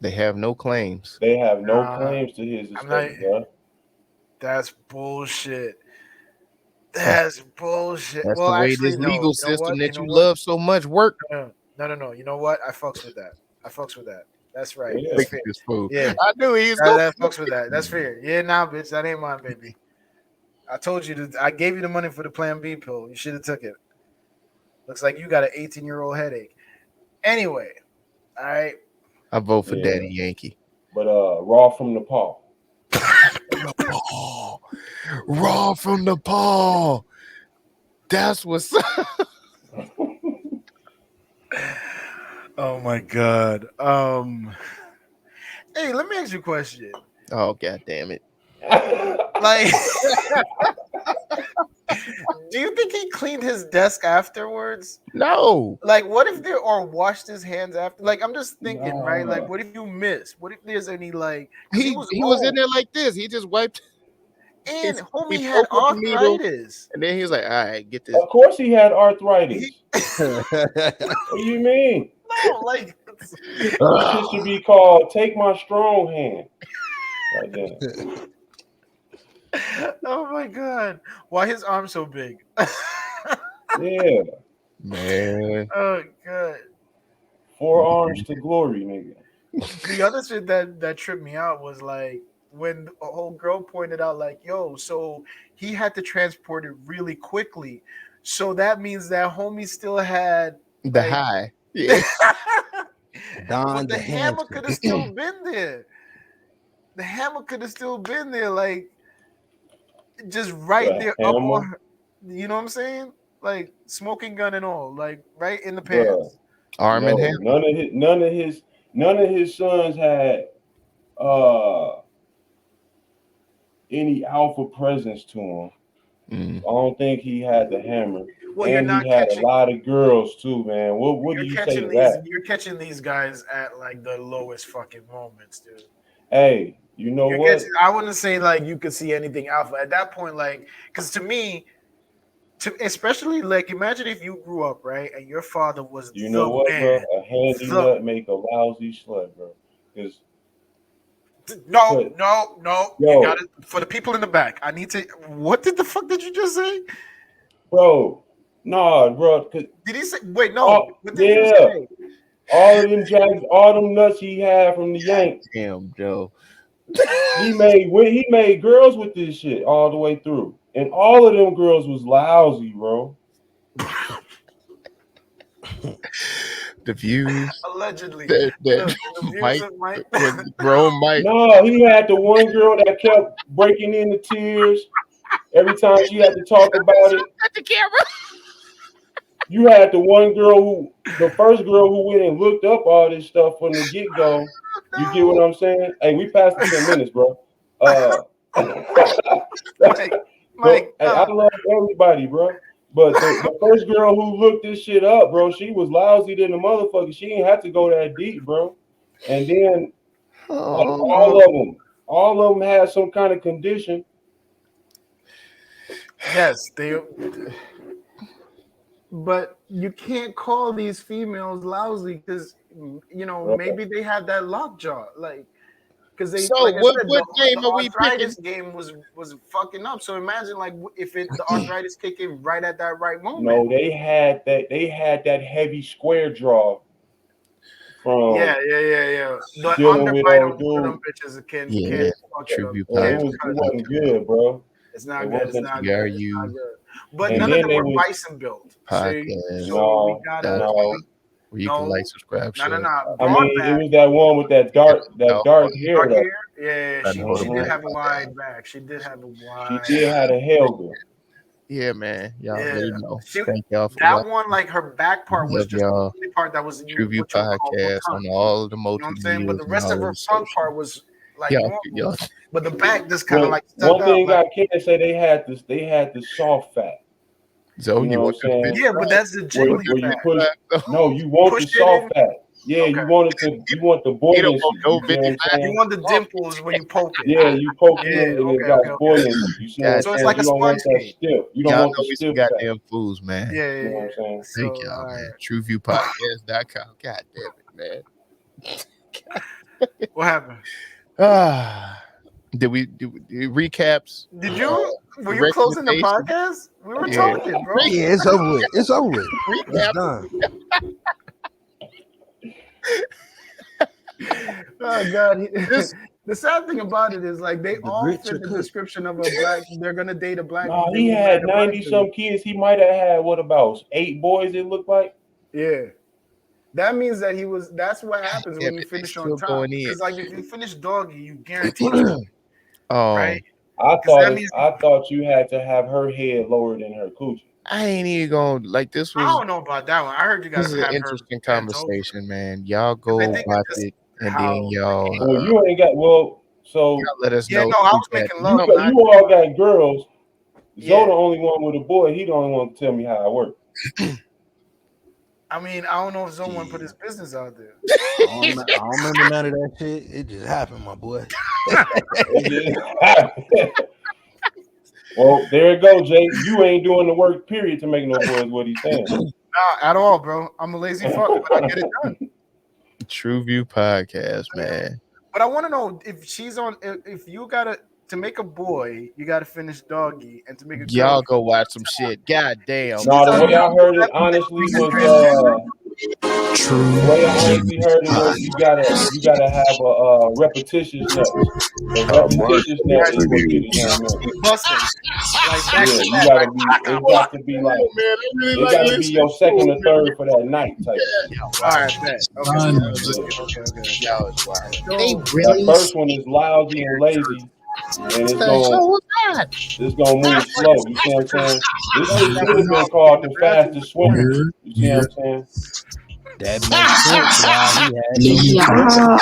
They have no claims. They have no Nah, claims to his I'm not. estate, bro. That's bullshit. That's bullshit. That's Well, the way actually, this no. legal You know system what? that you love so much work. No. You know what? I fucks with that. I fucks with that. That's right. Yeah. That's Look fair. at this fool. Yeah. I knew he was That, going. that fucks with that. That's fair. Yeah, nah, bitch. That ain't mine, baby. I told you I gave you the money for the Plan B pill. You should have took it. Looks like you got an 18-year-old headache. Anyway, all right. I vote for Yeah. Daddy Yankee. But raw from Nepal. Nepal. Raw from Nepal. That's what's up. Oh my god. Hey, let me ask you a question. Oh, god damn it. Like, do you think he cleaned his desk afterwards? No. Like, what if there or washed his hands after? Like, I'm just thinking, right? Like, Nah. what if you miss? What if there's any like? 'Cause He was in old, there like this. He just wiped and he homie had poked with the needle. arthritis. and then he was like, all right, get this. Of course, he had arthritis. What do you mean? No, like, This shit should be called "Take My Strong Hand." Right there. oh my god, why his arm so big? Yeah, Man. Oh god. 4 arms to glory, nigga. The other shit that tripped me out was like when a whole girl pointed out, like, yo, so he had to transport it really quickly. So that means that homie still had The like, high. Yeah. Don but the the hammer hamster. could have still been there. The hammer could have still been there, like just right The there up hammer? on her. You know what I'm saying? Like smoking gun and all, like right in the Bruh. pants. Arm and No, hand. none of his sons had any alpha presence to him. Mm. I don't think he had the hammer. Well, and you're not he had catching. a lot of girls too, man. What do You're you say catching to these. that? You're catching these guys at like the lowest fucking moments, dude. Hey, you know You're what? catching, I wouldn't say like you could see anything alpha at that point, like because to me, especially like imagine if you grew up right and your father was You the know what, man. bro? A handy The- nut make a lousy slut, bro. Because No. Yo. You got it for the people in the back. I need to. What did the fuck did you just say? bro, nah, bro. 'Cause Did he say? Wait, no. Oh, What did you yeah. say? all of them jacks, all them nuts he had from the Yanks, Damn, Joe. he made girls with this shit all the way through, and all of them girls was lousy, bro. The views. Allegedly. That The views Mike of Mike. was grown Mike. No, he had the one girl that kept breaking into tears every time she had to talk about it. At the camera. You had the one girl the first girl who went and looked up all this stuff from the get go. You get what I'm saying? Hey, we passed the 10 minutes, bro. Mike, hey, I love everybody, bro. But the first girl who looked this shit up, bro, she was lousy than the motherfucker. She didn't have to go that deep, bro. And then like, all of them had some kind of condition. yes, they. But you can't call these females lousy because you know maybe they have that lockjaw, like because they. So like I what said, game the are we arthritis game was fucking up. So imagine like if the arthritis kick in right at that right moment. No, they had that heavy square jaw. Yeah. The dealing with underbite old of them dude. bitches can fuck TruVue it up. So it wasn't good, bro. It's not It good. It's wasn't- not Are good. It's you not good. But And none then of them they were was- bison built. podcast? See? So No, we gotta. no. Where you No. can like, subscribe, No. share. I mean, it was that one with that dark hair. Dark though. hair? Yeah, Trying to hold she it did back. have a wide back. She did have a wide. She did have a Helga. Yeah, man. Y'all Yeah. really know. She- Thank y'all for That watching. one, like her back part was Love just y'all. the only part that was TruVue what you would call podcast full on tongue. all the You know what I'm saying? But the rest of her front part was like normal. y'all. But the back just kind of Well, like stuck one up. thing Like, I can say, they had the soft fat. So You you know want what I'm saying? Yeah, but that's the Where jiggly you fat. push, no, you want Push the it soft in. fat. Yeah, Okay. you want the He don't buoyancy. want no You see what I'm bitty fat. You saying? want the dimples when you poke it. Yeah, you poke it Yeah, in and it okay, got okay, okay. buoyancy. You see what I'm God So it's saying? like You a don't want sponge that cake. stiff. You don't Y'all want the know we some stiff fat. goddamn fools, man. Yeah, yeah, You know yeah. what I'm saying? So, Thank y'all, man. TruVuePodcast.com. God damn it, man. what happened? Did we do recaps? Did you? Were you closing the recommendations? podcast? We were Yeah. talking, bro. Yeah, it's over with. It's over with. It's Recap. done. Oh God! This- The sad thing about it is, like, they The all grits fit are the cooked. description of a black. They're gonna date a black. Nah, they he will had marry a black 90 dude. some kids. He might have had what about 8 boys? It looked like. Yeah, that means that he was. That's what happens damn when you it, they finish still on top. going in. Because, like, if you finish doggy, you guarantee right. I 'Cause that thought means- I thought you had to have her head lower than her coochie. I ain't even going like this I was. don't know about that one. I heard you This guys is have an her interesting bent over. conversation, man. Y'all I go think watch it's just it, and how- then y'all Well, you ain't got so y'all let us Yeah, know. no, I who was got making the love. number. you all got girls. Yeah. Zoe the only one with a boy. He the only one to tell me how it works. I mean, I don't know if someone put his business out there. I don't remember none of that shit. It just happened, my boy. Well, there it go, Jay. You ain't doing the work, period, to make no boys. What he's saying. Nah, at all, bro. I'm a lazy fuck, but I get it done. TruVue podcast, man. But I want to know if she's on. If you gotta to make a boy, you gotta finish doggy, and to make a girl, Y'all go watch some shit. God damn. No, the way I heard it honestly was True. the way I honestly heard it was you gotta have a repetitious nut. The repetitious nut is what get it done. be busting like back Yeah, to you back. gotta be. It got to be like it gotta be your second or third for that night type. All right, bet. Okay, Son. okay. Y'all is wild. They That first one is lousy and lazy, and it's gonna move slow. You see what I'm saying? This shit should have been called the fastest swimmer. You see what I'm saying? That makes sense why he had so many.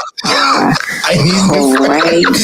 I hate this.